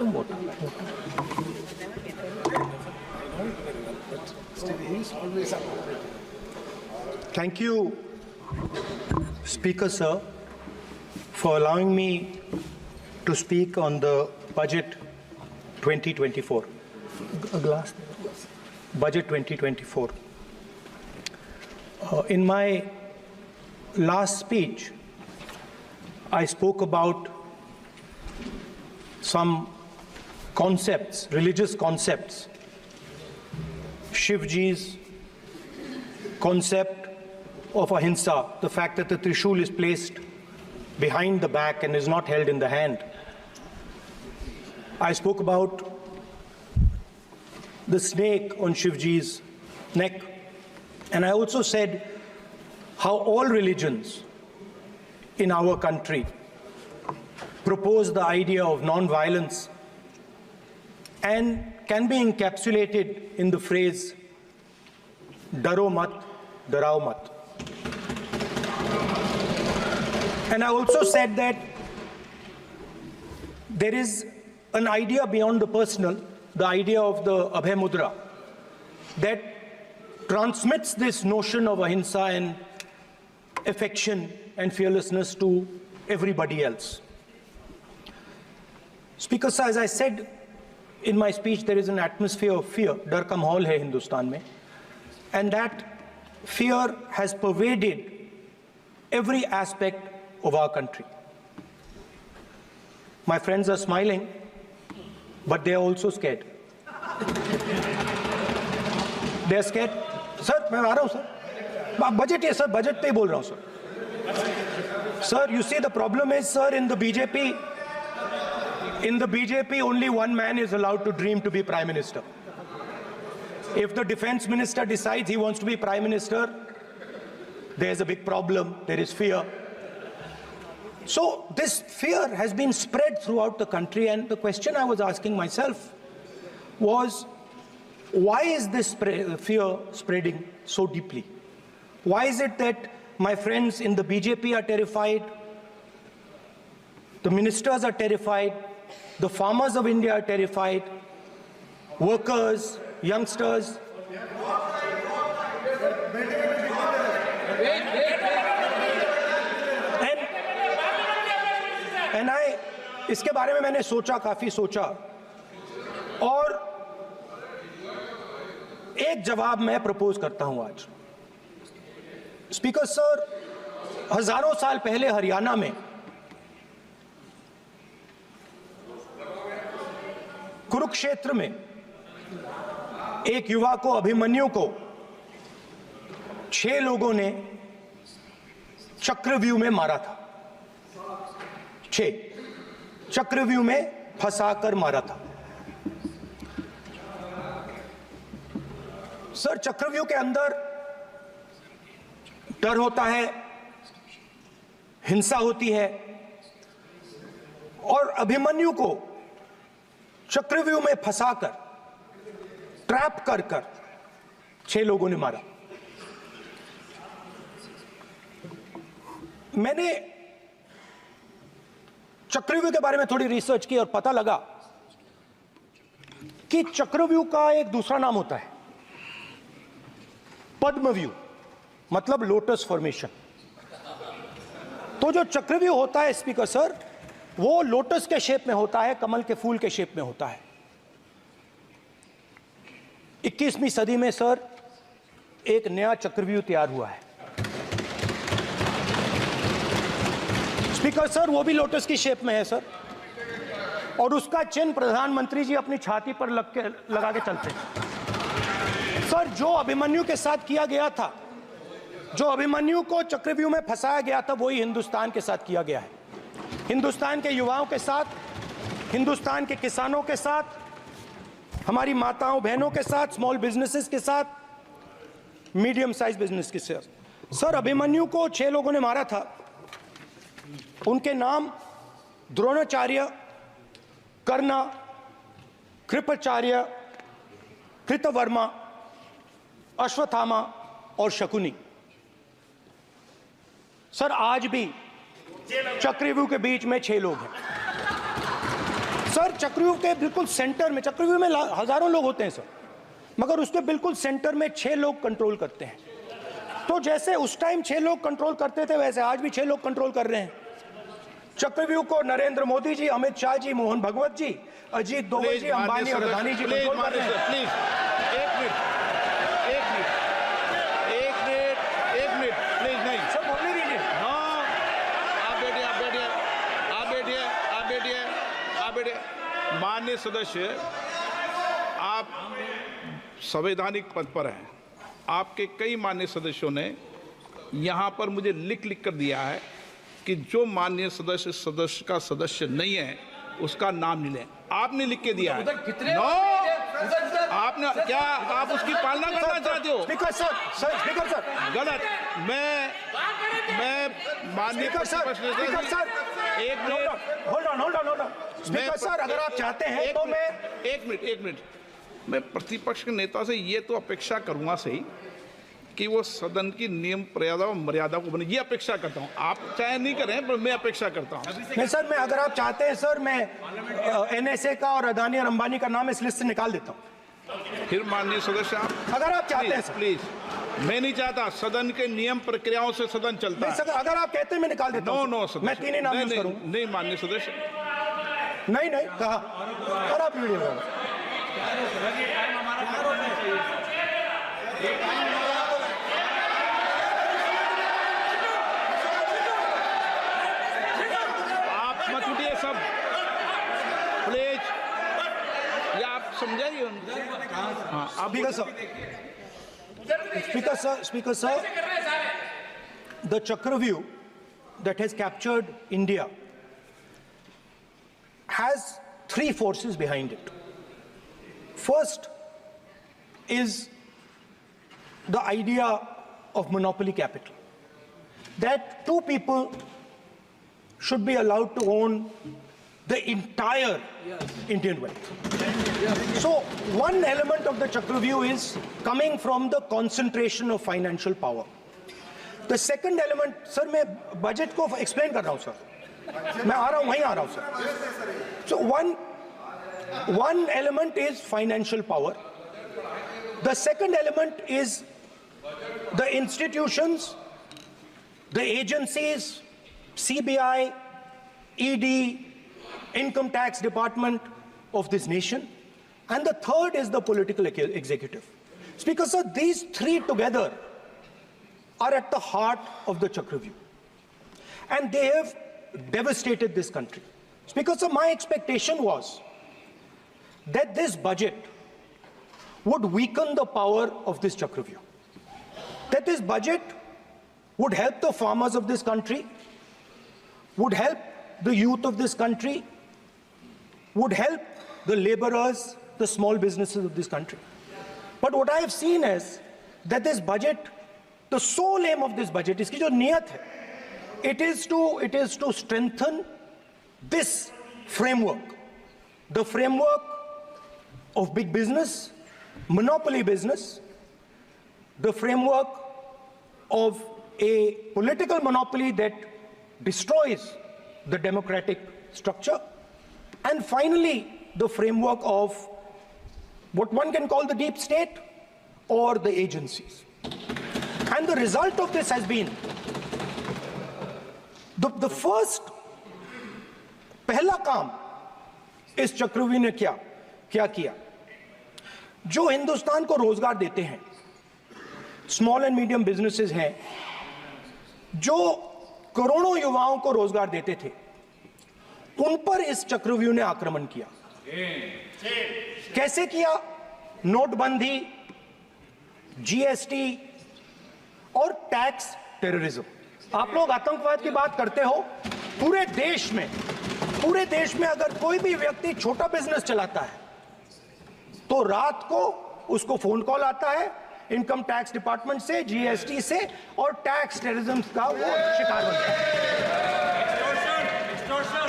some water. Thank you, Speaker Sir, for allowing me to speak on the budget 2024. A glass. Budget 2024. In my last speech, I spoke about some concepts, religious concepts. Shivji's concept of ahimsa, the fact that the Trishul is placed behind the back and is not held in the hand. I spoke about the snake on Shivji's neck. And I also said how all religions in our country propose the idea of non-violence and can be encapsulated in the phrase, Daro mat, darao mat. And I also said that there is an idea beyond the personal, the idea of the Abhay Mudra, that transmits this notion of ahimsa and affection and fearlessness to everybody else. Speaker Sir, as I said in my speech, there is an atmosphere of fear, dar ka mahol hai Hindustan mein, and that fear has pervaded every aspect of our country. My friends are smiling, but they are also scared. They are scared. Sir, मैं आ रहा हूँ sir. Budget है sir, budget पे ही बोल रहा हूँ sir. Sir, you see the problem is, sir, in the BJP only one man is allowed to dream to be Prime Minister. If the Defense Minister decides he wants to be Prime Minister, there's a big problem, there is fear. So this fear has been spread throughout the country, and the question I was asking myself was, why is this fear spreading so deeply? Why is it that my friends in the BJP are terrified, the ministers are terrified, the farmers of India are terrified, workers, youngsters? And इसके बारे में मैंने सोचा, काफी सोचा, और एक जवाब मैं प्रपोज करता हूं आज. स्पीकर सर, हजारों साल पहले हरियाणा में कुरुक्षेत्र में एक युवा को, अभिमन्यु को 6 लोगों ने चक्रव्यूह में मारा था. 6 चक्रव्यूह में फंसाकर मारा था. सर, चक्रव्यूह के अंदर डर होता है, हिंसा होती है, और अभिमन्यु को चक्रव्यूह में फंसाकर, ट्रैप कर 6 लोगों ने मारा. मैंने चक्रव्यूह के बारे में थोड़ी रिसर्च की और पता लगा कि चक्रव्यूह का एक दूसरा नाम होता है, पद्मव्यूह, मतलब लोटस फॉर्मेशन. तो जो चक्रव्यूह होता है स्पीकर सर, वो लोटस के शेप में होता है, कमल के फूल के शेप में होता है. 21वीं सदी में सर एक नया चक्रव्यूह तैयार हुआ है. स्पीकर सर, वो भी लोटस की शेप में है सर, और उसका चिन्ह प्रधानमंत्री जी अपनी छाती पर लगा के चलते हैं. सर, जो अभिमन्यु के साथ किया गया था, जो अभिमन्यु को चक्रव्यूह में फंसाया गया था, वही हिंदुस्तान के साथ किया गया है. हिंदुस्तान के युवाओं के साथ, हिंदुस्तान के किसानों के साथ, हमारी माताओं बहनों के साथ, स्मॉल बिजनेसेस के साथ, मीडियम साइज बिजनेस के साथ. सर, अभिमन्यु को 6 लोगों ने मारा था. उनके नाम द्रोणाचार्य, कर्ण, कृपाचार्य, कृतवर्मा, अश्वत्थामा और शकुनी. सर, आज भी चक्रव्यूह के बीच में 6 लोग हैं. सर चक्रव्यूह के बिल्कुल सेंटर में, चक्रव्यूह में हजारों लोग होते हैं सर, मगर उसके बिल्कुल सेंटर में 6 लोग कंट्रोल करते हैं। तो जैसे उस टाइम 6 लोग कंट्रोल करते थे, वैसे आज भी 6 लोग कंट्रोल कर रहे हैं। चक्रव्यूह को नरेंद्र मोदी जी, अमित शाह जी, मोहन भगवत जी, अजीत दोवल जी, अंबानी और अदानी जी कंट्रोल कर रहे हैं। प्लीज एक मिनट प्लीज, नहीं सब बोलने दीजिए। हाँ, आप बैठिए। माननीय सदस्य, आप संवैधानिक पद पर हैं। आपके कई माननीय सदस्यों ने यहाँ पर मुझे लिख कर दिया है कि जो माननीय सदस्य का सदस्य नहीं है उसका नाम नहीं लें। आपने लिख के दिया है। नो, आपने क्या, आप उसकी पालना करना चाहते हो? स्पीकर सर गलत। मैं माननीय एक minute, hold on. Speaker sir, अगर आप चाहते हैं तो मैं एक मिनट मैं प्रतिपक्ष के नेता से ये तो अपेक्षा करूंगा सही कि वो सदन की नियम मर्यादा को बने, ये अपेक्षा करता हूं। आप चाहे नहीं करें, पर मैं अपेक्षा करता हूं। नहीं सर, मैं, अगर आप चाहते हैं सर, मैं एनएसए का और अदानी और अंबानी का नाम इस लिस्ट से निकाल देता हूं। फिर माननीय सदस्य, आप अगर आप चाहते हैं सर। प्लीज, मैं नहीं चाहता। सदन के नियम प्रक्रियाओं से सदन चलता है। अगर आप कहते हैं मैं निकाल देता हूं। नो सदस्य, मैं 3 ही नाम यूज करूंगा। नहीं माननीय सदस्य, नहीं कहा, और आप वीडियो मत उठिए सब प्लीज, या आप समझाइए। हाँ, आप Speaker sir, the Chakravyuh that has captured India has 3 forces behind it. First is the idea of monopoly capital, that 2 people should be allowed to own the entire Indian wealth. So one element of the Chakravyuh is coming from the concentration of financial power. The second element, sir, मैं budget को explain कर रहा हूं sir, मैं आ रहा हूं, वहीं आ रहा हूं sir. So one element is financial power. The second element is the institutions, the agencies, CBI, ED, Income Tax Department of this nation, and the third is the political executive. Speaker sir, these 3 together are at the heart of the Chakravyuh, and they have devastated this country. Speaker sir, my expectation was that this budget would weaken the power of this Chakravyuh, that this budget would help the farmers of this country, would help the youth of this country, would help the laborers, the small businesses of this country. But what I have seen is that this budget, the sole aim of this budget, iski jo niyat hai, it is to strengthen this framework, the framework of big business, monopoly business, the framework of a political monopoly that destroys the democratic structure, and finally the framework of what one can call the deep state or the agencies. And the result of this has been the first पहला काम इस चक्रव्यूह ने क्या किया, जो हिंदुस्तान को रोजगार देते हैं, स्मॉल एंड मीडियम बिजनेसेस हैं, जो करोड़ों युवाओं को रोजगार देते थे, उन पर इस चक्रव्यूह ने आक्रमण किया। कैसे किया? नोटबंदी, जीएसटी और टैक्स टेररिज्म। आप लोग आतंकवाद की बात करते हो, पूरे देश में अगर कोई भी व्यक्ति छोटा बिजनेस चलाता है तो रात को उसको फोन कॉल आता है इनकम टैक्स डिपार्टमेंट से, जीएसटी से, और टैक्स टेररिज्म का वो शिकार बनता है।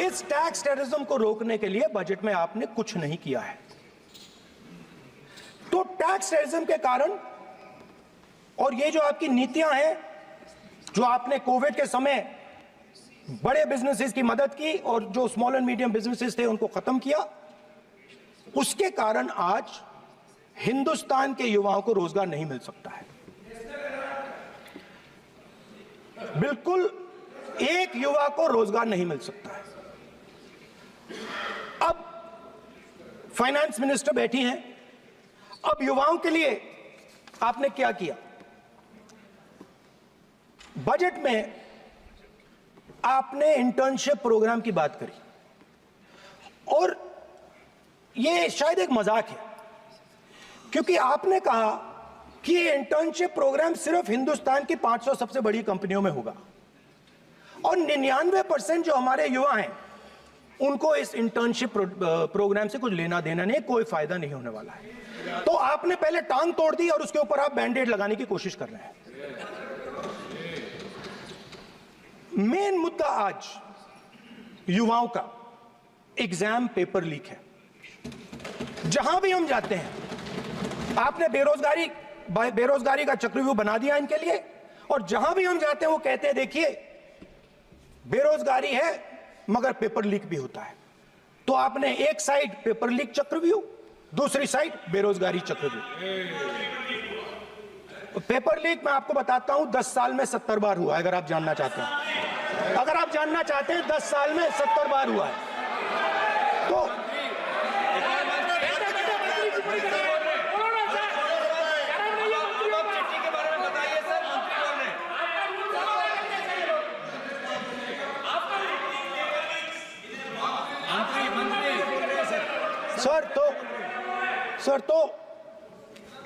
इस टैक्स टेररिज्म को रोकने के लिए बजट में आपने कुछ नहीं किया है। तो टैक्स टेररिज्म के कारण और ये जो आपकी नीतियां हैं, जो आपने कोविड के समय बड़े बिजनेसेस की मदद की और जो स्मॉल एंड मीडियम बिजनेसेस थे उनको खत्म किया, उसके कारण आज हिंदुस्तान के युवाओं को रोजगार नहीं मिल सकता है। बिल्कुल एक युवा को रोजगार नहीं मिल सकता है। अब फाइनेंस मिनिस्टर बैठी हैं, अब युवाओं के लिए आपने क्या किया? बजट में आपने इंटर्नशिप प्रोग्राम की बात करी और यह शायद एक मजाक है, क्योंकि आपने कहा कि ये इंटर्नशिप प्रोग्राम सिर्फ हिंदुस्तान की 500 सबसे बड़ी कंपनियों में होगा और 99% जो हमारे युवा हैं उनको इस इंटर्नशिप प्रोग्राम से कुछ लेना देना नहीं, कोई फायदा नहीं होने वाला है। तो आपने पहले टांग तोड़ दी और उसके ऊपर आप बैंडेड लगाने की कोशिश कर रहे हैं। मेन मुद्दा आज युवाओं का एग्जाम पेपर लीक है। जहां भी हम जाते हैं आपने बेरोजगारी का चक्रव्यूह बना दिया इनके लिए, और जहां भी हम जाते हैं वो कहते हैं देखिए बेरोजगारी है मगर पेपर लीक भी होता है। तो आपने एक साइड पेपर लीक चक्रव्यूह, दूसरी साइड बेरोजगारी चक्रव्यूह। पेपर लीक मैं आपको बताता हूं 10 साल में 70 बार हुआ है। अगर आप जानना चाहते हैं, अगर आप जानना चाहते हैं 10 साल में 70 बार हुआ है तो सर तो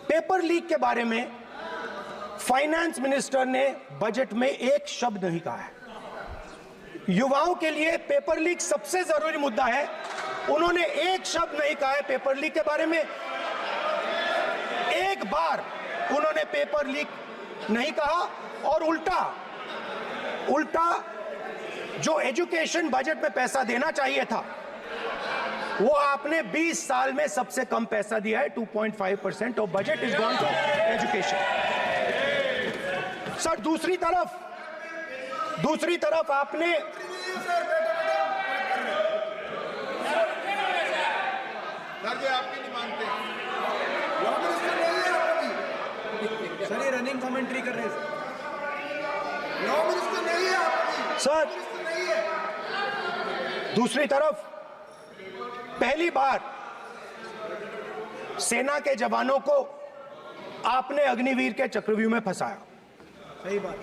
पेपर लीक के बारे में फाइनेंस मिनिस्टर ने बजट में एक शब्द नहीं कहा है। युवाओं के लिए पेपर लीक सबसे जरूरी मुद्दा है, उन्होंने एक शब्द नहीं कहा है पेपर लीक के बारे में। एक बार उन्होंने पेपर लीक नहीं कहा और उल्टा जो एजुकेशन बजट में पैसा देना चाहिए था वो आपने 20 साल में सबसे कम पैसा दिया है। 2.5% of budget is gone to education. Sir दूसरी तरफ आपने आपकी नहीं मानते सर, ये रनिंग कमेंट्री कर रहे हैं लॉ मिनिस्टर नहीं है आपकी सर। दूसरी तरफ पहली बार सेना के जवानों को आपने अग्निवीर के चक्रव्यूह में फंसाया। सही बात।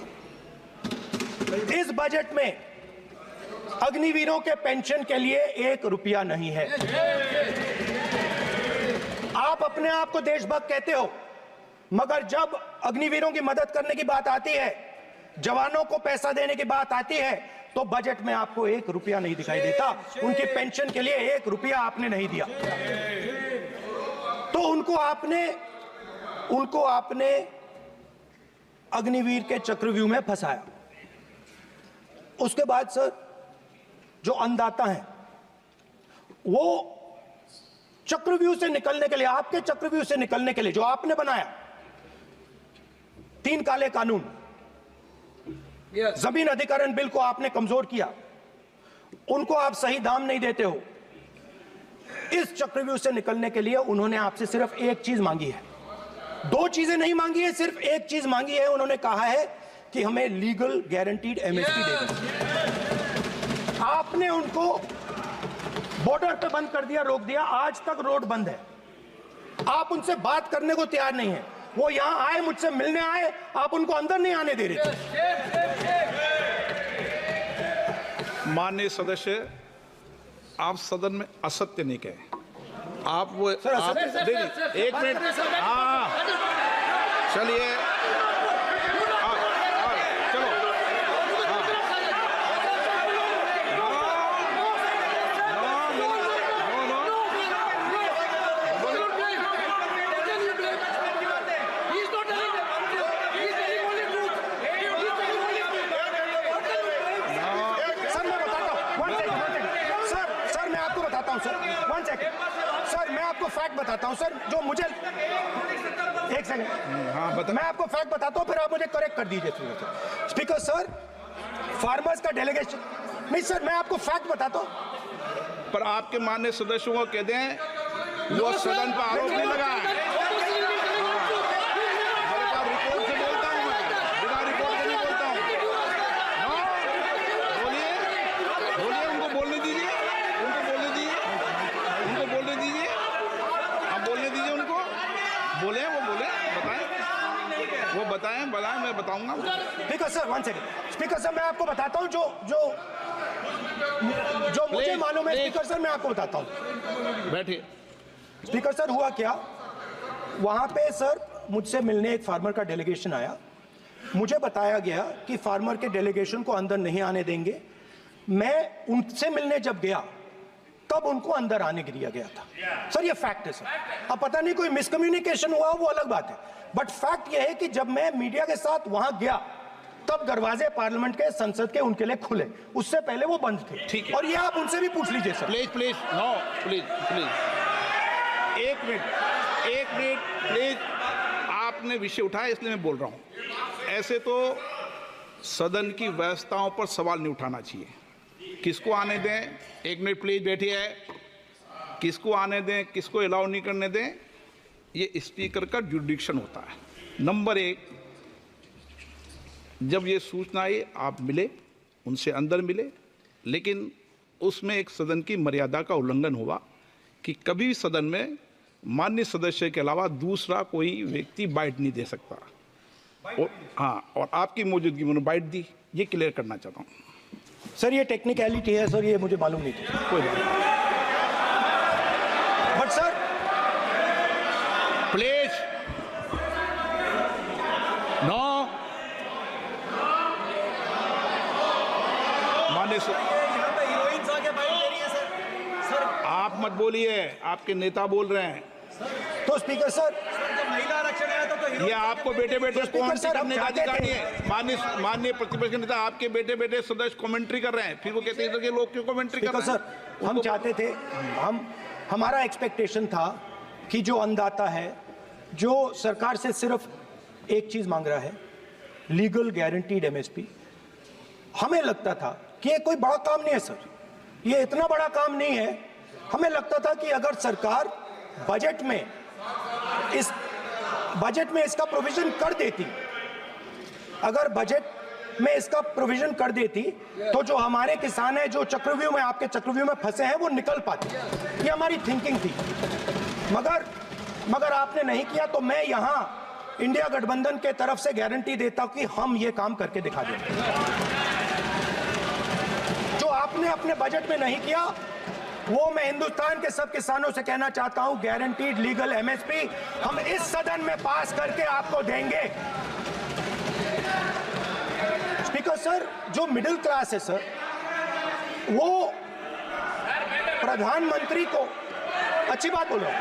इस बजट में अग्निवीरों के पेंशन के लिए 1 रुपया नहीं है। आप अपने आप को देशभक्त कहते हो, मगर जब अग्निवीरों की मदद करने की बात आती है, जवानों को पैसा देने की बात आती है, तो बजट में आपको 1 रुपया नहीं दिखाई देता। उनकी पेंशन के लिए 1 रुपया आपने नहीं दिया। तो उनको आपने अग्निवीर के चक्रव्यूह में फंसाया। उसके बाद सर जो अन्नदाता हैं वो चक्रव्यूह से निकलने के लिए, आपके चक्रव्यूह से निकलने के लिए जो आपने बनाया 3 काले कानून, जमीन अधिग्रहण बिल को आपने कमजोर किया, उनको आप सही दाम नहीं देते हो। इस चक्रव्यूह से निकलने के लिए उन्होंने आपसे सिर्फ एक चीज मांगी है, 2 चीजें नहीं मांगी है, सिर्फ एक चीज मांगी है। उन्होंने कहा है कि हमें लीगल गारंटीड एमएसपी दे दो। आपने उनको बॉर्डर पे बंद कर दिया, रोक दिया, आज तक रोड बंद है। आप उनसे बात करने को तैयार नहीं है। वो यहां आए, मुझसे मिलने आए, आप उनको अंदर नहीं आने दे रहे थे। माननीय सदस्य, आप सदन में असत्य नहीं कहे। आप वो आप एक मिनट, हाँ चलिए, चलो, सर मैं आपको फैक्ट बताता हूं सर, जो मुझे एक सेकंड, हाँ बता, मैं आपको फैक्ट बताता हूं, फिर आप मुझे करेक्ट कर दीजिए। स्पीकर सर, फार्मर्स का डेलीगेशन नहीं सर, मैं आपको फैक्ट बताता हूं। पर आपके माननीय सदस्यों को कह दें वो सदन पर आरोप नहीं लगाया। मेरे पास रिपोर्ट से बोलता हूँ मैं, बिना रिपोर्ट के नहीं बोलता हूँ। बोलिए, बोलिए, उनको बोलने दीजिए, उनको बोलने दीजिए, उनको बोलने दीजिए, आप बोलने दीजिए उनको, बोले, वो बोले, बताएं, वो बताएं, मैं बताऊंगा। Speaker sir, 1 second. Speaker sir, मैं आपको बताता हूं जो मुझे मालूम है। स्पीकर सर, मैं आपको बताता हूं। बैठिए। स्पीकर सर, हुआ क्या, वहां पे सर मुझसे मिलने एक फार्मर का डेलीगेशन आया। मुझे बताया गया कि फार्मर के डेलीगेशन को अंदर नहीं आने देंगे। मैं उनसे मिलने जब गया तब उनको अंदर आने दिया गया था। सर, ये फैक्ट है सर। अब पता नहीं कोई मिसकम्युनिकेशन हुआ, वो अलग बात है, बट फैक्ट ये है कि जब मैं मीडिया के साथ वहां गया तब दरवाजे पार्लियामेंट के, संसद के उनके लिए खुले, उससे पहले वो बंद थे। ठीक है। और ये आप उनसे भी पूछ लीजिए sir. Please please, no please please, एक मिनट प्लीज। आपने विषय उठाया इसलिए मैं बोल रहा हूं। ऐसे तो सदन की व्यवस्थाओं पर सवाल नहीं उठाना चाहिए। किसको आने दें, एक मिनट प्लीज बैठिए, किसको आने दें, किसको अलाउ नहीं करने दें, ये स्पीकर का जुडिक्शन होता है। नंबर 1, जब ये सूचना आई आप मिले, उनसे अंदर मिले, लेकिन उसमें एक सदन की मर्यादा का उल्लंघन हुआ कि कभी भी सदन में माननीय सदस्य के अलावा दूसरा कोई व्यक्ति बाइट नहीं दे सकता। और हाँ, और आपकी मौजूदगी में उन्होंने बाइट दी, ये क्लियर करना चाहता हूँ। सर, ये टेक्निकलिटी है सर, ये मुझे मालूम नहीं थी। कोई बात नहीं। बट सर, प्लीज, नो, माननीय यहाँ पे हीरोइंस आके बाइट दे रही है सर। सर, आप मत बोलिए, आपके नेता बोल रहे हैं। तो स्पीकर सर, जब महिला आरक्षण आया था तो ये आपको बेटे बेटे तो स्पीकर सर, हम करने का चाहते अधिकार थे। नहीं है। माननीय प्रतिपक्ष के नेता आपके बेटे बेटे सदस्य कमेंट्री कर रहे हैं, फिर वो कहते हैं कि लोग क्यों कमेंट्री कर स्पीकर रहे हैं। सर, हम चाहते थे, हमारा एक्सपेक्टेशन था कि जो अन्नदाता है, जो सरकार से सिर्फ एक चीज मांग रहा है, लीगल गारंटीड एमएसपी, हमें लगता था कि ये कोई बड़ा काम नहीं है सर, ये इतना बड़ा काम नहीं है। हमें लगता था कि अगर सरकार बजट में इसका प्रोविजन कर देती, अगर बजट में इसका प्रोविजन कर देती, तो जो हमारे किसान हैं, जो चक्रव्यूह में, आपके चक्रव्यूह में फंसे हैं, वो निकल पाते। ये हमारी थिंकिंग थी, मगर आपने नहीं किया। तो मैं यहां इंडिया गठबंधन के तरफ से गारंटी देता हूं कि हम ये काम करके दिखा देंगे। जो आपने अपने बजट में नहीं किया, वो मैं हिंदुस्तान के सब किसानों से कहना चाहता हूं, गारंटीड लीगल एमएसपी हम इस सदन में पास करके आपको देंगे। स्पीकर सर, जो मिडिल क्लास है सर, वो प्रधानमंत्री को, अच्छी बात बोल रहा हूं,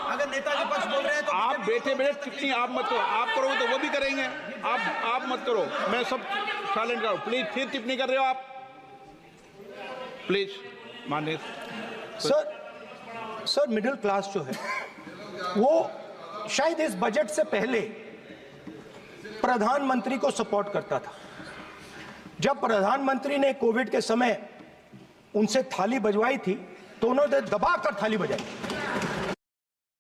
अगर नेता विपक्ष बोल रहे हैं तो आप बैठे बैठे टिप्पणी आप मत करो, आप करोगे तो वो भी करेंगे। आप मत करो, मैं सब साइलेंट करो प्लीज। फिर टिप्पणी कर रहे हो आप, प्लीज। माननीय सर मिडिल क्लास जो है, वो शायद इस बजट से पहले प्रधानमंत्री को सपोर्ट करता था। जब प्रधानमंत्री ने कोविड के समय उनसे थाली बजवाई थी, तो उन्होंने दबाकर थाली बजाई,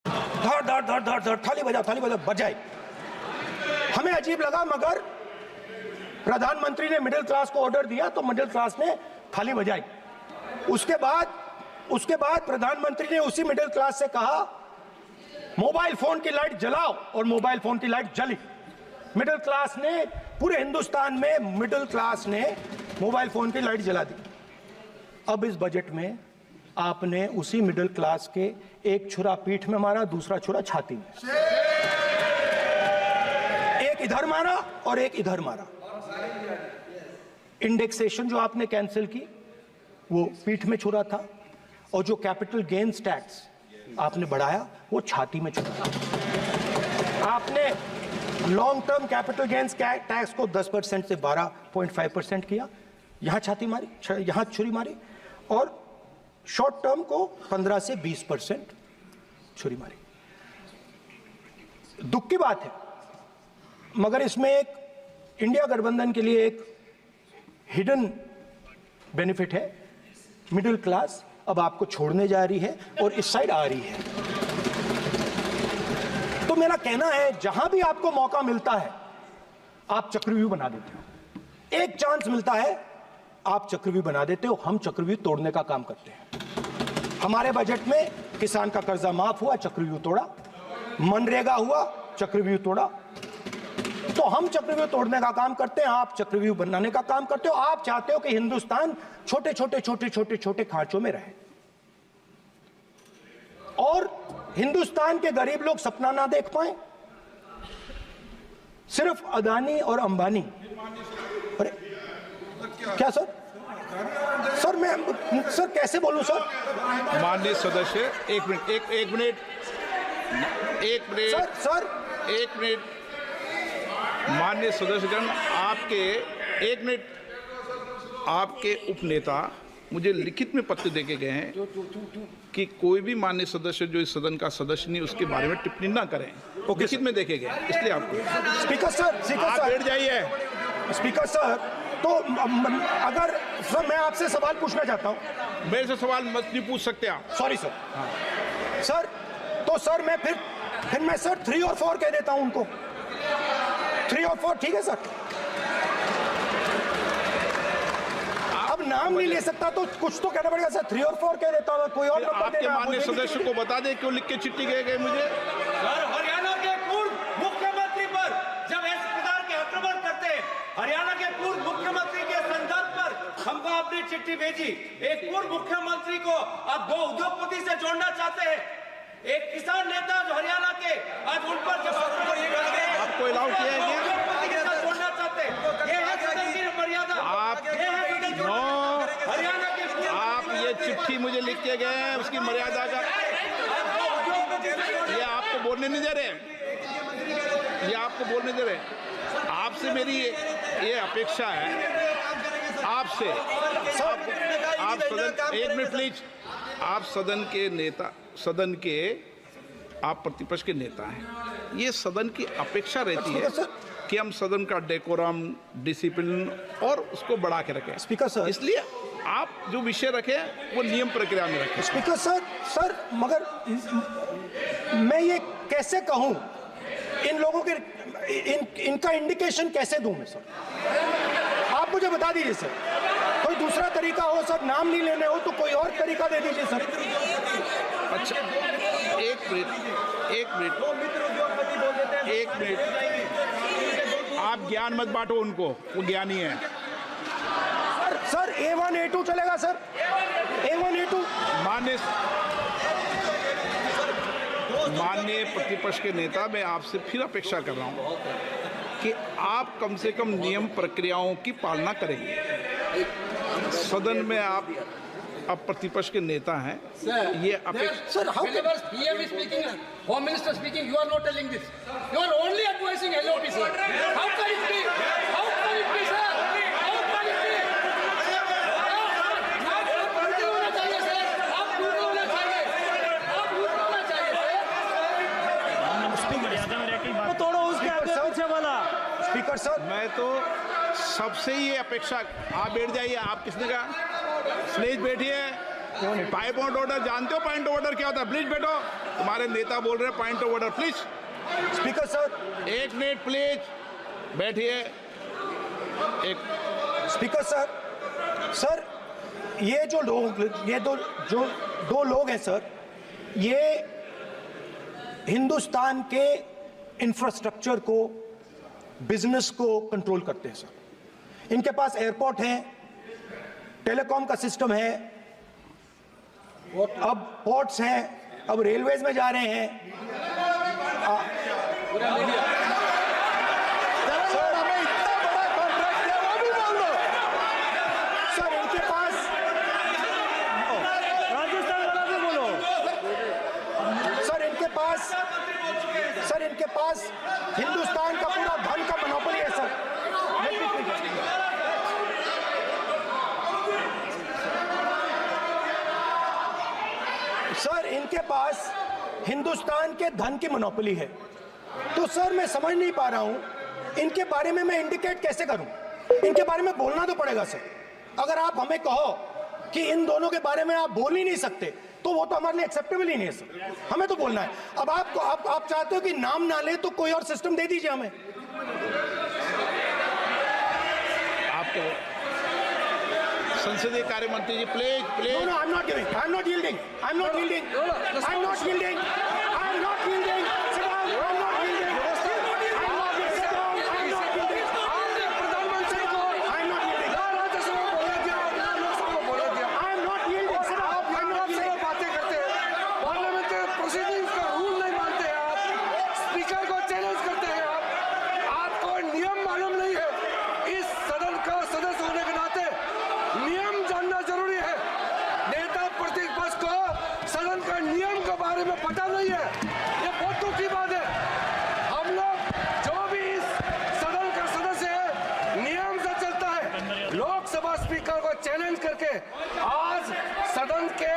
धड़ धड़ धड़ धड़ धड़, थाली बजा बजाई। हमें अजीब लगा, मगर प्रधानमंत्री ने मिडिल क्लास को ऑर्डर दिया तो मिडिल क्लास ने थाली बजाई। उसके बाद प्रधानमंत्री ने उसी मिडिल क्लास से कहा, मोबाइल फोन की लाइट जलाओ, और मोबाइल फोन की लाइट जली। मिडिल क्लास ने, पूरे हिंदुस्तान में मिडिल क्लास ने मोबाइल फोन की लाइट जला दी। अब इस बजट में आपने उसी मिडिल क्लास के एक छुरा पीठ में मारा, दूसरा छुरा छाती में, एक इधर मारा और एक इधर मारा। इंडेक्सेशन जो आपने कैंसिल की, वो पीठ में छुरा था, और जो कैपिटल गेन्स टैक्स आपने बढ़ाया, वो छाती में छुरा। आपने long term capital gains tax को 10% से 12.5% किया, यहां छाती मारी, यहां छुरी मारी, और शॉर्ट टर्म को 15 से 20% छुरी मारी। दुख की बात है, मगर इसमें एक इंडिया गठबंधन के लिए एक हिडन बेनिफिट है, मिडिल क्लास अब आपको छोड़ने जा रही है और इस साइड आ रही है। तो मेरा कहना है जहां भी आपको मौका मिलता है आप चक्रव्यूह बना देते हो, एक चांस मिलता है आप चक्रव्यूह बना देते हो। हम चक्रव्यूह तोड़ने का काम करते हैं। हमारे बजट में किसान का कर्जा माफ हुआ, चक्रव्यूह तोड़ा, मनरेगा हुआ, चक्रव्यूह तोड़ा। तो हम चक्रव्यूह तोड़ने का काम करते हैं, आप चक्रव्यूह बनाने का काम करते हो। आप चाहते हो कि हिंदुस्तान छोटे छोटे छोटे छोटे छोटे खांचों में रहे और हिंदुस्तान के गरीब लोग सपना ना देख पाए। सिर्फ अदानी और अंबानी। अरे क्या सर? सर मैं सर कैसे बोलूं सर? माननीय सदस्य एक मिनट माननीय सदस्यगण, आपके उपनेता मुझे लिखित में पत्र देके गए हैं कि कोई भी माननीय सदस्य जो इस सदन का सदस्य नहीं उसके बारे में टिप्पणी ना करें। लिखित में देखे गए, इसलिए आपको स्पीकर सर आप बैठ जाइए। स्पीकर सर, तो अगर सर मैं आपसे सवाल पूछना चाहता हूं। मेरे से सवाल मत नहीं पूछ सकते आप। Sorry sir. सर तो सर मैं फिर मैं सर 3 और 4 कह देता हूं उनको। 3 और 4 ठीक है सर? अब नाम नहीं ले सकता तो कुछ तो कहना पड़ेगा सर। 3 और 4 कह देता हूं, कोई और नंबर आपके देना। माननीय सदस्य को बता दें क्यों लिख के चिट्ठी गए मुझे। सर हरियाणा के पूर्व मुख्यमंत्री पर जब इस प्रकार के आक्रमण करते हैं, हरियाणा के पूर्व मुख्यमंत्री के संदर्भ पर हमको आपने चिट्ठी भेजी। एक पूर्व मुख्यमंत्री को आप 2 उद्योगपति से जोड़ना चाहते हैं, एक किसान नेता जो हरियाणा के, आज उन पर जब आपको अलाउ किया है क्या? उद्योगपति के साथ जोड़ना चाहते हैं, ये है सदन की मर्यादा। हरियाणा के आप ये चिट्ठी मुझे लिख के गए हैं, उसकी मर्यादा का ये आपको बोलने नहीं दे रहे, ये आपको बोलने दे रहे। आपसे मेरी ये अपेक्षा है, आपसे आप सदन, एक मिनट प्लीज, आप सदन के नेता, सदन के आप प्रतिपक्ष के नेता हैं। ये सदन की अपेक्षा रहती है कि हम सदन का डेकोरम, डिसिप्लिन और उसको बढ़ा के रखें। स्पीकर सर, इसलिए आप जो विषय रखें वो नियम प्रक्रिया में रखें। स्पीकर सर मगर मैं ये कैसे कहूं, इन लोगों के इनका इंडिकेशन कैसे दूं मैं सर? आप मुझे बता दीजिए सर, कोई दूसरा तरीका हो सर, नाम नहीं लेने हो तो कोई और तरीका दे दीजिए सर। अच्छा एक मिनट आप ज्ञान मत बांटो उनको, वो ज्ञानी है। सर A1 A2 चलेगा सर? A1 A2 माननीय प्रतिपक्ष के नेता, मैं आपसे फिर अपेक्षा कर रहा हूं कि आप कम से कम नियम प्रक्रियाओं की पालना करेंगे। सदन में आप अब प्रतिपक्ष के नेता हैं, ये अपेक्षा। Sir how PM is speaking, Home Minister speaking, you are not telling this. You are only advising LOP, sir. How can it be? How can it be, sir? How can it be? आप झूठे होना चाहिए, sir. आप झूठे होना चाहिए. आप झूठे होना चाहिए, sir. तोड़ो उसके आगे पीछे वाला। स्पीकर सर, मैं तो सबसे ये अपेक्षा, आप बैठ जाइए। आप किसने कहा? प्लीज बैठिए। पॉइंट ऑफ ऑर्डर जानते हो? पॉइंट ऑफ ऑर्डर क्या होता है? प्लीज बैठो। तुम्हारे नेता बोल रहे हैं point of order, please. Speaker sir, एक मिनट प्लीज बैठिए। एक स्पीकर सर ये जो लोग, ये दो लोग हैं सर, ये हिंदुस्तान के इंफ्रास्ट्रक्चर को, बिजनेस को कंट्रोल करते हैं सर। इनके पास एयरपोर्ट है, टेलीकॉम का सिस्टम है, अब पोर्ट्स हैं, अब रेलवेज में जा रहे हैं। सर हमें इतना बड़ा कॉन्ट्रैक्ट दिया, वो भी बोल दो सर। इनके पास राजस्थान वाला भी बोलो। सर इनके पास हिंदुस्तान का पूरा धन का मोनोपोली है सर। सर इनके पास हिंदुस्तान के धन की मोनोपोली है। तो सर मैं समझ नहीं पा रहा हूं इनके बारे में मैं इंडिकेट कैसे करूं? इनके बारे में बोलना तो पड़ेगा सर। अगर आप हमें कहो कि इन दोनों के बारे में आप बोल ही नहीं सकते तो वो तो हमारे लिए एक्सेप्टेबल ही नहीं है सर। हमें तो बोलना है। अब आप चाहते हो कि नाम ना ले तो कोई और सिस्टम दे दीजिए हमें। आपको संसदीय कार्य मंत्री जी please please. No, I'm not giving. I'm not yielding. I'm not yielding. I'm not yielding. I'm not yielding. Sit down. I'm not yielding. I'm not yielding. Sit down. I'm not yielding. आपने प्रधानमंत्री को I'm not yielding. ना राज्यसभा में बोला दिया, ना लोकसभा में बोला दिया। I'm not yielding. Sit down. आप I'm not आपसे yielding. बातें करते हैं, पार्लियामेंट्री प्रोसीडिंग्स का रूल नहीं मानते हैं आप, स्पीकर को चैलेंज करते हैं आप, आपको नियम मालूम नहीं है। इस सदन का सदस्य होने के नाते नियम जानना जरूरी है। नेता प्रतिपक्ष को सदन का नियम के बारे में पता नहीं है, ये बहुत दुख की बात है। हम लोग जो भी इस सदन का सदस्य है नियम से चलता है। लोकसभा स्पीकर को चैलेंज करके आज सदन के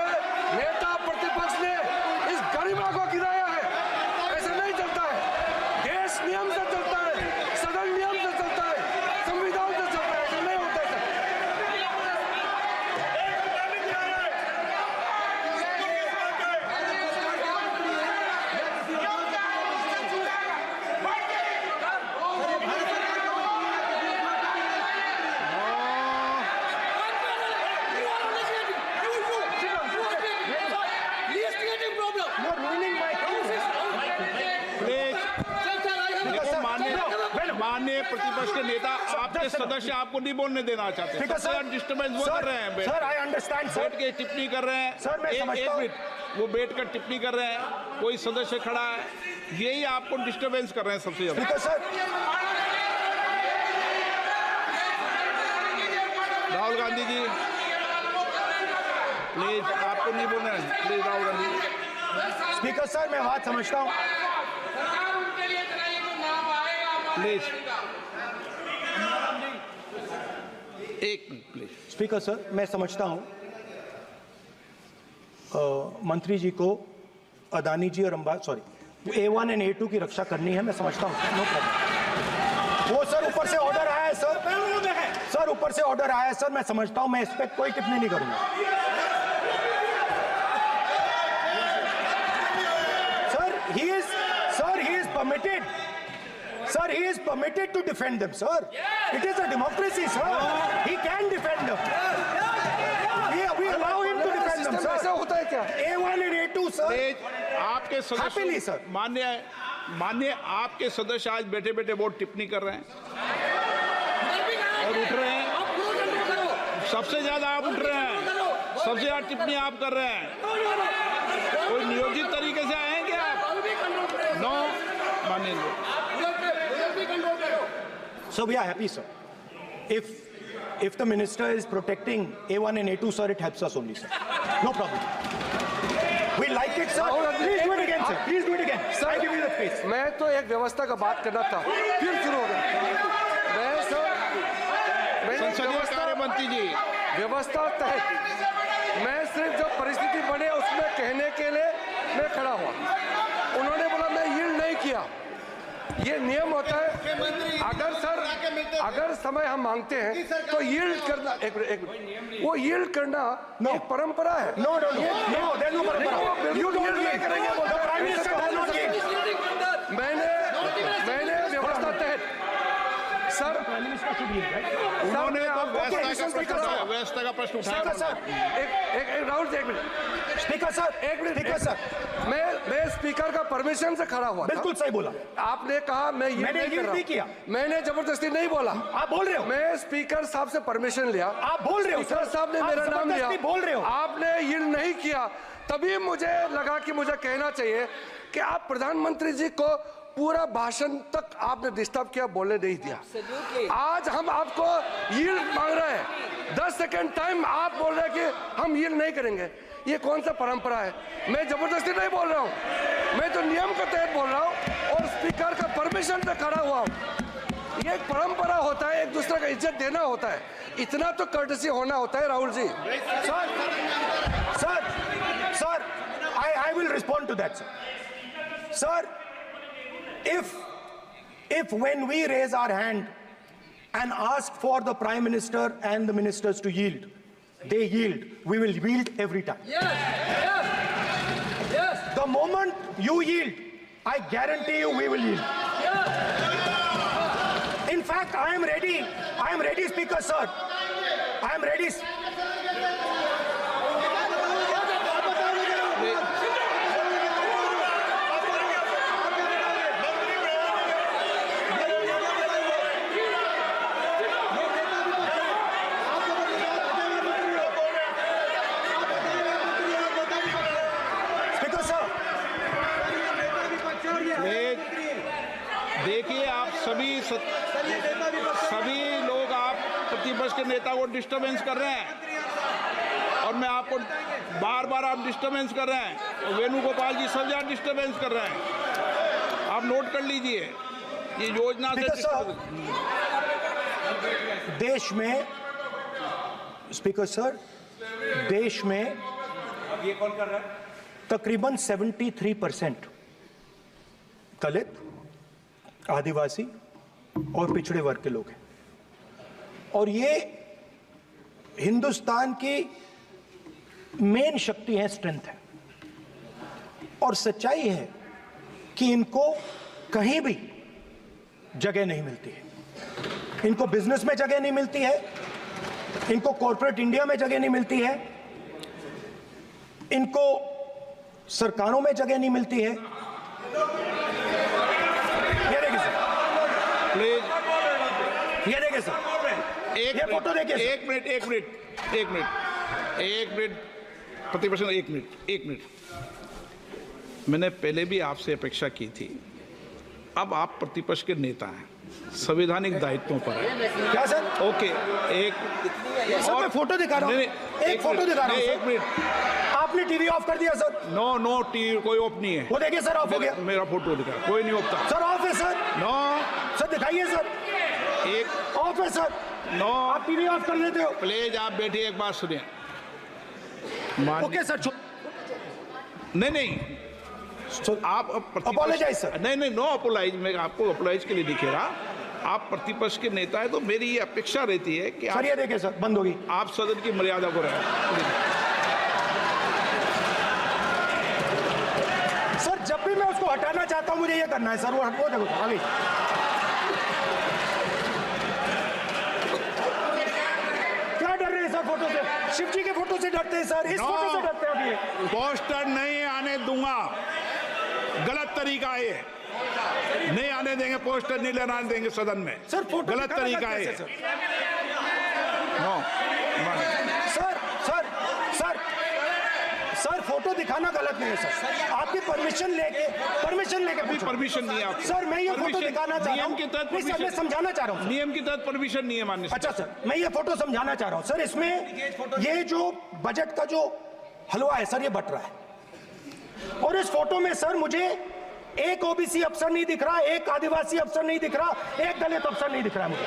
नेता प्रतिपक्ष ने इस गरिमा को गिराया है। ऐसा नहीं चलता है। देश नियम से चलता है, सदन नियम से चलता है, संविधान से चलता है। ऐसा नहीं होता है sir. You're ruining my please देखो माननीय प्रतिपक्ष के नेता आपके सदस्य आपको नहीं बोलने देना चाहते। Speaker, सबसे sir. डिस्टर्बेंस वो कर रहे हैं। Sir, I understand, sir. बैठ के टिप्पणी कर रहे हैं। Sir, मैं समझता एक हूं। मिनट वो बैठ कर टिप्पणी कर रहे हैं, कोई सदस्य खड़ा है, यही आपको डिस्टर्बेंस कर रहे हैं सबसे ज्यादा। Speaker, sir. Rahul Gandhi ji please, आपको नहीं बोलना है। Please Rahul Gandhi ji. Speaker sir, मैं बात समझता हूँ। प्लीज एक मिनट प्लीज। स्पीकर सर, मैं समझता हूँ मंत्री जी को अदानी जी और A1 और A2 की रक्षा करनी है। मैं समझता हूँ, नो प्रॉब्लम। वो सर ऊपर से ऑर्डर आया है सर, ऊपर से ऑर्डर आया है सर। मैं समझता हूँ, मैं इस पर कोई टिप्पणी नहीं करूंगा। He is permitted to defend them, sir. It is a democracy, sir. He can defend them. We allow him to defend them, system ऐसा sir. होता है क्या? A1 and A2, sir. Please आपके Happily, सदस्य sir. मान्य आपके सदस्य आज बैठे बैठे बहुत टिप्पणी कर रहे हैं और उठ रहे हैं। सबसे ज्यादा आप उठ रहे हैं, सबसे ज्यादा टिप्पणी आप कर रहे हैं। कोई नियोजित तरीके से आएंगे आप? नो मानेंगे। So we are happy, sir. If the minister is protecting A1 and A2, sir, it helps us only, sir. No problem. We like it, sir. Please do it again, sir. Please do it again. Sir, I give you the space. मैं तो एक व्यवस्था का बात करना था, फिर शुरू हो गया। मैं संसदीय कार्य मंत्री जी, व्यवस्था तहत मैं सिर्फ जो परिस्थिति बने उसमें कहने के लिए मैं खड़ा हुआ। उन्होंने बोला मैं यील्ड नहीं किया। ये नियम होता है। अगर समय हम मांगते हैं तो यील्ड करना, एक मिनट, वो यील्ड करना एक परंपरा है। No, there's no problem. You don't नहीं करेंगे yield. The Prime Minister does not yield. मैंने व्यवस्था तहत सर उन्होंने तो व्यवस्था का प्रश्न उठाया। सर, एक राहुल जी, एक मिनट। स्पीकर सर, मैं स्पीकर का परमिशन से खड़ा हुआ था। बिल्कुल सही बोला। आपने कहा मैं ये मैंने नहीं कर yield नहीं किया। रहा। मैंने जबरदस्ती नहीं बोला। आप बोल रहे हो। मैं स्पीकर साहब से परमिशन लिया। आप बोल रहे हो, स्पीकर सर। साहब ने आप मेरा नाम लिया। जबरदस्ती बोल रहे हो। आपने यील्ड नहीं किया, तभी मुझे लगा कि मुझे कहना चाहिए कि आप प्रधानमंत्री जी को पूरा भाषण तक आपने डिस्टर्ब किया, बोलने नहीं दिया। आज हम आपको यील्ड मांग रहे हैं, 10 सेकंड टाइम आप बोल रहे हैं कि हम यील्ड नहीं करेंगे। ये कौन सा परंपरा है? मैं जबरदस्ती नहीं बोल रहा हूँ, मैं तो नियम के तहत बोल रहा हूँ और स्पीकर का परमिशन से खड़ा हुआ हूँ। ये एक परंपरा होता है, एक दूसरे का इज्जत देना होता है, इतना तो कर्टसी होना होता है। Rahul ji, Sir, I will respond to that, sir. Sir, if when we raise our hand and ask for the Prime Minister and the ministers to yield. They yield. We will yield every time. Yes. The moment you yield, I guarantee you we will yield. In fact, I am ready, Speaker, sir. I am ready. Speaker, sir. देखिए, आप सभी लोग आप प्रतिपक्ष के नेता को disturbance कर रहे हैं, और मैं आपको बार आप डिस्टर्बेंस कर रहे हैं, और वेणुगोपाल जी सब जगह डिस्टर्बेंस कर रहे हैं। आप नोट कर लीजिए, ये योजना से देश में, स्पीकर सर, देश में ये कौन कर रहा है? तकरीबन 73% दलित, आदिवासी और पिछड़े वर्ग के लोग हैं, और ये हिंदुस्तान की मेन शक्ति है, स्ट्रेंथ है, और सच्चाई है कि इनको कहीं भी जगह नहीं मिलती है। इनको बिजनेस में जगह नहीं मिलती है, इनको कॉर्पोरेट इंडिया में जगह नहीं मिलती है, इनको सरकारों में जगह नहीं मिलती है। ये देखिए सर, प्लीज, ये देखिए सर, ये फोटो देखिए। एक मिनट प्रतिपक्ष, एक मिनट। मैंने पहले भी आपसे अपेक्षा की थी, अब आप प्रतिपक्ष के नेता हैं, संवैधानिक दायित्वों पर है। क्या सर? ओके, एक सर, मैं फोटो दिखा रहा हूँ, एक फोटो दिखा रहा हूँ। एक मिनट, आपने टीवी ऑफ कर दिया सर? नो टीवी कोई ऑफ नहीं है। वो देखिए सर, ऑफ हो गया। मेरा फोटो दिखा, कोई नहीं ऑफ सर ऑफ है सर। नो सर दिखाइए सर, एक ऑफ है सर। नो, आप टीवी ऑफ कर देते हो। प्लीज आप बैठिए, एक बात सुनिए। ओके सर, नहीं, आप अपोलोजाइज सर। नहीं, नो अपोलाइज। मैं आपको अपोलाइज के लिए दिखे रहा। आप प्रतिपक्ष के नेता है, तो मेरी ये अपेक्षा रहती है कि सर ये देखिए सर, बंद होगी। आप सदन की मर्यादा को रखें। सर जब भी मैं उसको हटाना चाहता हूं, मुझे ये करना है सर, वो देखो आगे। क्या डर रहे हैं सर फोटो से? शिव जी के फोटो से डरते हैं सर, इस फोटो से डरते हैं अभी। पोस्टर नहीं आने दूंगा, गलत तरीका है ये। नहीं आने देंगे, पोस्टर नहीं लगाने देंगे सदन में। सर फोटो गलत तरीका है ये। नो सर फोटो दिखाना गलत नहीं है सर। आपकी परमिशन लेके परमिशन नहीं है आपको। सर मैं ये फोटो दिखाना चाह रहा हूँ, नियम के तहत मैं समझाना चाह रहा हूँ। नियम के तहत परमिशन नहीं है माननीय। अच्छा सर, मैं ये फोटो समझाना चाह रहा हूँ सर। इसमें ये जो बजट का जो हलवा है सर, ये बट रहा है, और इस फोटो में सर मुझे एक ओबीसी अफसर नहीं दिख रहा, एक आदिवासी अफसर नहीं दिख रहा, एक दलित अफसर नहीं दिख रहा मुझे।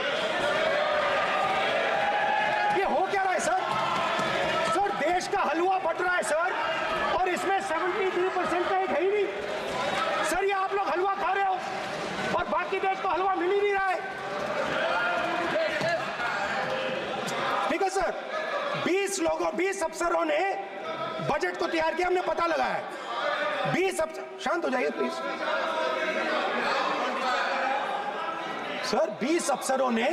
ये हो क्या रहा है सर? सर देश का हलवा बट रहा है सर, और इसमें 73% का एक है ही नहीं सर। ये आप लोग हलवा खा रहे हो और बाकी देश को हलवा मिल ही नहीं रहा है। ठीक है सर, 20 अफसरों ने बजट को तैयार किया, हमने पता लगाया है। 20 अफसर, शांत हो जाइए प्लीज सर। 20 अफसरों ने,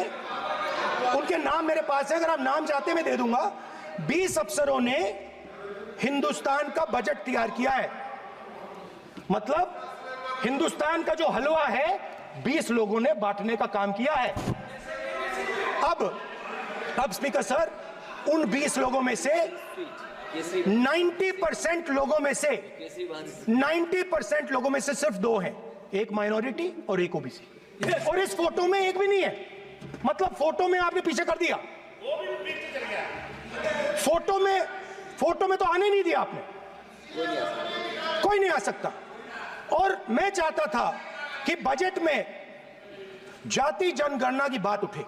उनके नाम मेरे पास है, अगर आप नाम चाहते मैं दे दूंगा। 20 अफसरों ने हिंदुस्तान का बजट तैयार किया है। मतलब हिंदुस्तान का जो हलवा है 20 लोगों ने बांटने का काम किया है। अब स्पीकर सर, उन 20 लोगों में से 90% लोगों में से सिर्फ 2 हैं, एक माइनॉरिटी और एक ओबीसी। और इस फोटो में एक भी नहीं है। मतलब फोटो में आपने पीछे कर दिया, फोटो में तो आने नहीं दिया आपने, कोई नहीं आ सकता। और मैं चाहता था कि बजट में जाति जनगणना की बात उठे,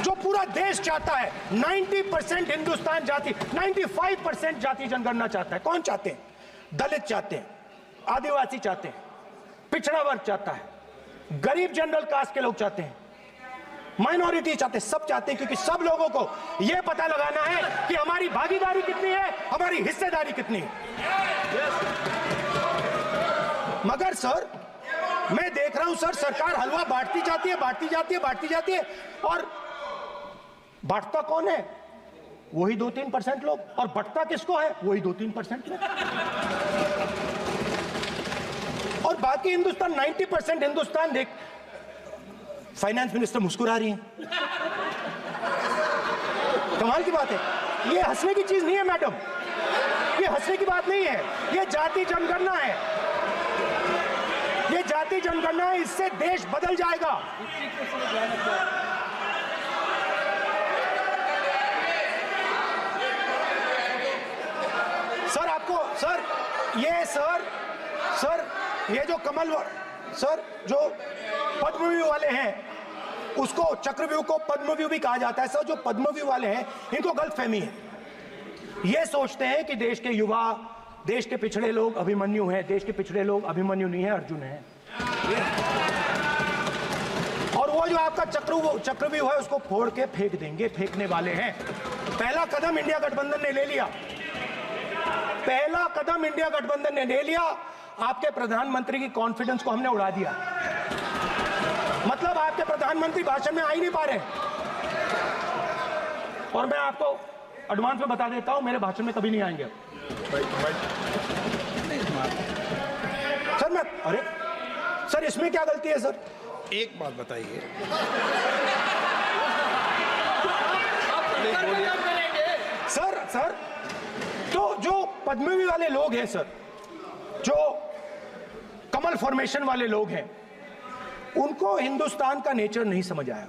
जो पूरा देश चाहता है। 90% हिंदुस्तान जाति, 95% जाति जनगणना चाहता है। कौन चाहते हैं? दलित चाहते हैं, आदिवासी चाहते हैं, पिछड़ा वर्ग चाहता है, गरीब जनरल कास्ट के लोग चाहते हैं, माइनॉरिटी चाहते, सब चाहते हैं, क्योंकि सब लोगों को यह पता लगाना है कि हमारी भागीदारी कितनी है, हमारी हिस्सेदारी कितनी है। मगर सर मैं देख रहा हूं सर, सरकार हलवा बांटती जाती है, बांटती जाती है, बांटती जाती है, और बांटता कौन है? वही 2-3% लोग, और बंटता किसको है? वही 2-3% लोग, और बाकी हिंदुस्तान 90% हिंदुस्तान देख। फाइनेंस मिनिस्टर मुस्कुरा रही हैं, कमाल की बात है। ये हंसने की चीज नहीं है मैडम, ये हंसने की बात नहीं है, ये जाति जनगणना है, ये जाति जनगणना है, इससे देश बदल जाएगा। सर आपको सर ये जो कमल सर जो पद्मव्यूह वाले हैं, उसको चक्रव्यूह को पद्मव्यूह भी कहा जाता है। सर जो पद्मव्यूह वाले हैं इनको गलतफहमी है, ये सोचते हैं कि देश के युवा, देश के पिछड़े लोग अभिमन्यु हैं। देश के पिछड़े लोग अभिमन्यु नहीं है, अर्जुन है। और वो जो आपका चक्रव्यूह है उसको फोड़ के फेंक देंगे, फेंकने वाले हैं। पहला कदम इंडिया गठबंधन ने ले लिया, पहला कदम इंडिया गठबंधन ने ले लिया। आपके प्रधानमंत्री की कॉन्फिडेंस को हमने उड़ा दिया, मतलब आपके प्रधानमंत्री भाषण में आ ही नहीं पा रहे। और मैं आपको एडवांस में बता देता हूं, मेरे भाषण में कभी नहीं आएंगे सर। अरे सर इसमें क्या गलती है सर? एक बात बताइए, सर तो जो पद्मव्यूह वाले लोग हैं सर, जो कमल फॉर्मेशन वाले लोग हैं, उनको हिंदुस्तान का नेचर नहीं समझ आया।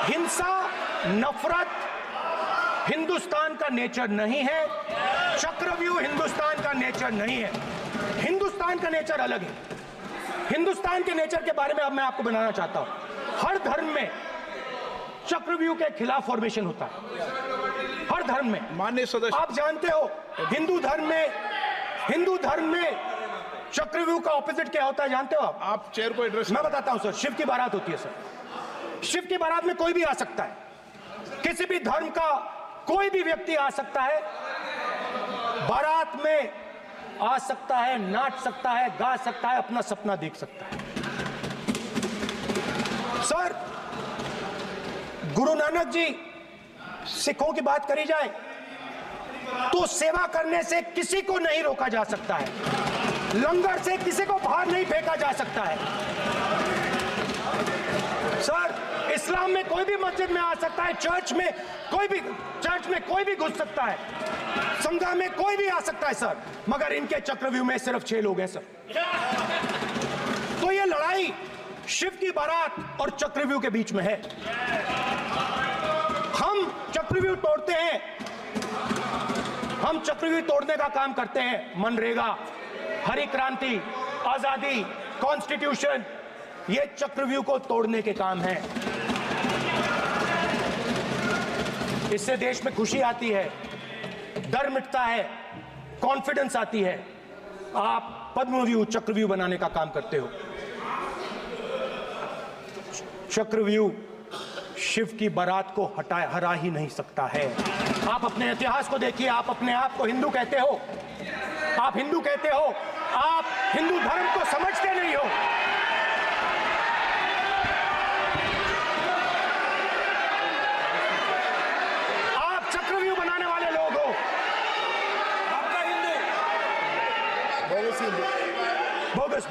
हिंसा, नफरत हिंदुस्तान का नेचर नहीं है, चक्रव्यूह हिंदुस्तान का नेचर नहीं है। हिंदुस्तान का नेचर अलग है। हिंदुस्तान के नेचर के बारे में अब मैं आपको बनाना चाहता हूं। हर धर्म में चक्रव्यूह के खिलाफ फॉर्मेशन होता है, हर धर्म में। माननीय सदस्य, आप जानते हो हिंदू धर्म में चक्रव्यूह का ऑपोजिट क्या होता है, जानते हो आप चेयर को एड्रेस। मैं बताता हूं सर। शिव की बारात होती है सर, शिव की बारात में कोई भी आ सकता है, किसी भी धर्म का कोई भी व्यक्ति आ सकता है, बारात में आ सकता है, नाच सकता है, गा सकता है, अपना सपना देख सकता है। सर गुरु नानक जी, सिखों की बात करी जाए तो सेवा करने से किसी को नहीं रोका जा सकता है, लंगर से किसी को बाहर नहीं फेंका जा सकता है। सर इस्लाम में कोई भी मस्जिद में आ सकता है, चर्च में कोई भी घुस सकता है, संघा में कोई भी आ सकता है सर, मगर इनके चक्रव्यूह में सिर्फ 6 लोग हैं सर। तो ये लड़ाई शिव की बारात और चक्रव्यूह के बीच में है। हम चक्रव्यूह तोड़ते हैं, हम चक्रव्यूह तोड़ने का काम करते हैं। मनरेगा, हरी क्रांति, आजादी, कॉन्स्टिट्यूशन, ये चक्रव्यूह को तोड़ने के काम हैं। इससे देश में खुशी आती है, डर मिटता है, कॉन्फिडेंस आती है। आप पद्मव्यूह चक्रव्यूह बनाने का काम करते हो। चक्रव्यूह शिव की बारात को हरा ही नहीं सकता है। आप अपने इतिहास को देखिए, आप अपने आप को हिंदू कहते हो, आप हिंदू कहते हो, आप हिंदू धर्म को समझते नहीं हो। आप चक्रव्यूह बनाने वाले लोग हो। आपका हिंदू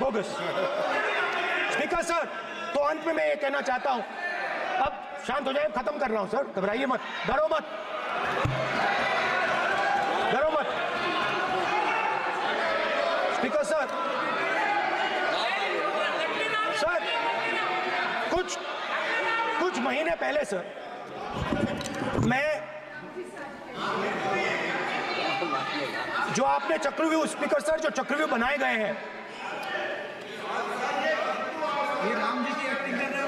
बोगस। स्पीकर सर, तो अंत में मैं ये कहना चाहता हूं, अब शांत हो जाए, खत्म कर रहा हूं सर, घबराइए मत, डरो मत। स्पीकर सर, कुछ महीने पहले सर, मैं जो आपने चक्रव्यूह, स्पीकर सर, जो चक्रव्यूह बनाए गए हैं,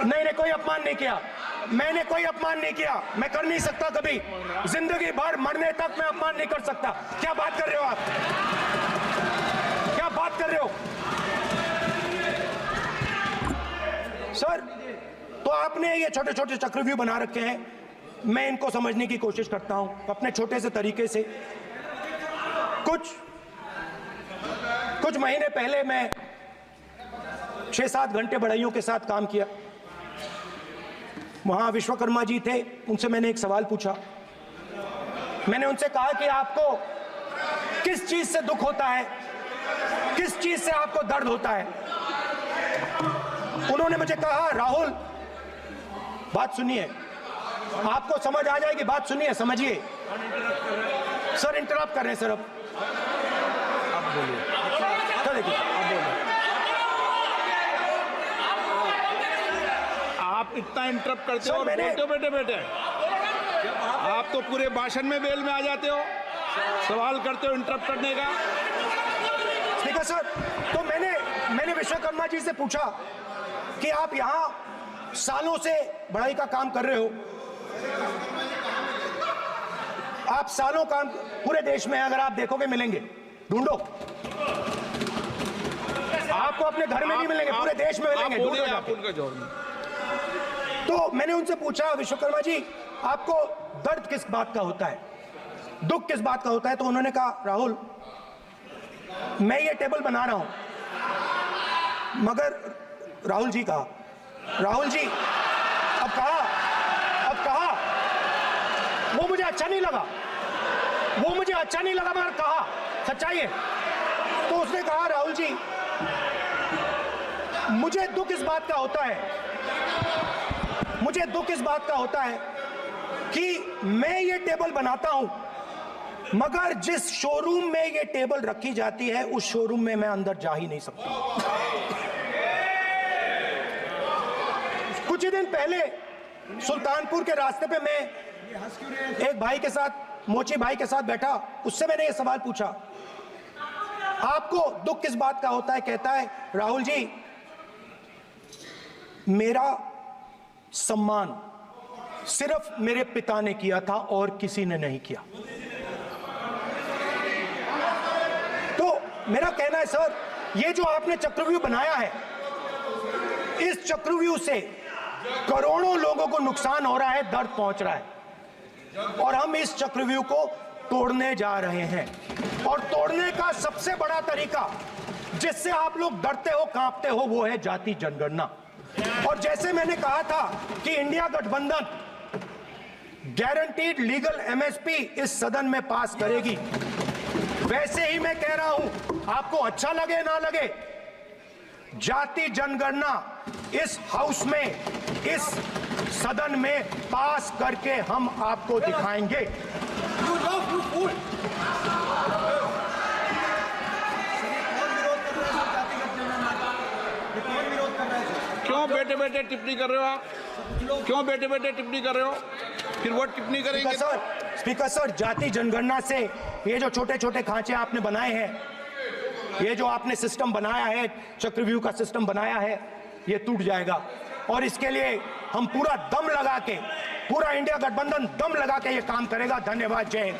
नहीं, कोई अपमान नहीं किया, मैंने कोई अपमान नहीं किया, मैं कर नहीं सकता कभी, जिंदगी भर मरने तक मैं अपमान नहीं कर सकता। क्या बात कर रहे हो आप, क्या बात कर रहे हो सर? आपने ये छोटे छोटे चक्रव्यूह बना रखे हैं, मैं इनको समझने की कोशिश करता हूं अपने छोटे से तरीके से। कुछ महीने पहले मैं 6-7 घंटे बढ़इयों के साथ काम किया। वहां विश्वकर्मा जी थे, उनसे मैंने एक सवाल पूछा। मैंने उनसे कहा कि आपको किस चीज से दुख होता है, किस चीज से आपको दर्द होता है। उन्होंने मुझे कहा, राहुल बात सुनिए, आपको समझ आ जाएगी, बात सुनिए, समझिए। सर इंटरप्ट कर रहे हैं सर, अब बोलिए, देखिए आप बोलिए। आप इतना इंटरप्ट करते हो और मैंने- बोलते हो बेटे बेटे, आप तो पूरे भाषण में बेल में आ जाते हो, सवाल करते हो इंटरप्ट करने का। स्पीकर सर, तो मैंने विश्वकर्मा जी से पूछा कि आप यहां सालों से बढ़ाई का काम कर रहे हो, आप सालों काम पूरे देश में अगर आप देखोगे मिलेंगे, ढूंढो, आपको अपने घर में नहीं मिलेंगे, पूरे देश में मिलेंगे, ढूंढो आप जाके। उनका जवाब नहीं। तो मैंने उनसे पूछा, विश्वकर्मा जी आपको दर्द किस बात का होता है, दुख किस बात का होता है। तो उन्होंने कहा, राहुल मैं ये टेबल बना रहा हूं, मगर राहुल जी कहा, राहुल जी अब कहा वो मुझे अच्छा नहीं लगा, मगर कहा सच्चाई है। तो उसने कहा, राहुल जी मुझे दुख इस बात का होता है, कि मैं ये टेबल बनाता हूं, मगर जिस शोरूम में ये टेबल रखी जाती है उस शोरूम में मैं अंदर जा ही नहीं सकता। कुछ ही दिन पहले सुल्तानपुर के रास्ते पे मैं एक भाई के साथ, मोची भाई के साथ बैठा, उससे मैंने ये सवाल पूछा, आपको दुख किस बात का होता है। कहता है, राहुल जी मेरा सम्मान सिर्फ मेरे पिता ने किया था और किसी ने नहीं किया। तो मेरा कहना है सर, ये जो आपने चक्रव्यूह बनाया है, इस चक्रव्यूह से करोड़ों लोगों को नुकसान हो रहा है, दर्द पहुंच रहा है, और हम इस चक्रव्यूह को तोड़ने जा रहे हैं। और तोड़ने का सबसे बड़ा तरीका जिससे आप लोग डरते हो, कांपते हो, वो है जाति जनगणना। और जैसे मैंने कहा था कि इंडिया गठबंधन गारंटीड लीगल एमएसपी इस सदन में पास करेगी, वैसे ही मैं कह रहा हूं, आपको अच्छा लगे ना लगे, जाति जनगणना इस हाउस में, इस सदन में पास करके हम आपको दिखाएंगे। क्यों बेटे बेटे टिप्पणी कर रहे हो आप? क्यों बेटे बेटे टिप्पणी कर रहे हो? फिर वो टिप्पणी करेंगे। स्पीकर सर, जाति जनगणना से ये जो छोटे छोटे खांचे आपने बनाए हैं, ये जो आपने सिस्टम बनाया है, चक्रव्यूह का सिस्टम बनाया है, ये टूट जाएगा। और इसके लिए हम पूरा दम लगा के, पूरा इंडिया गठबंधन दम लगा के ये काम करेगा। धन्यवाद, जय हिंद।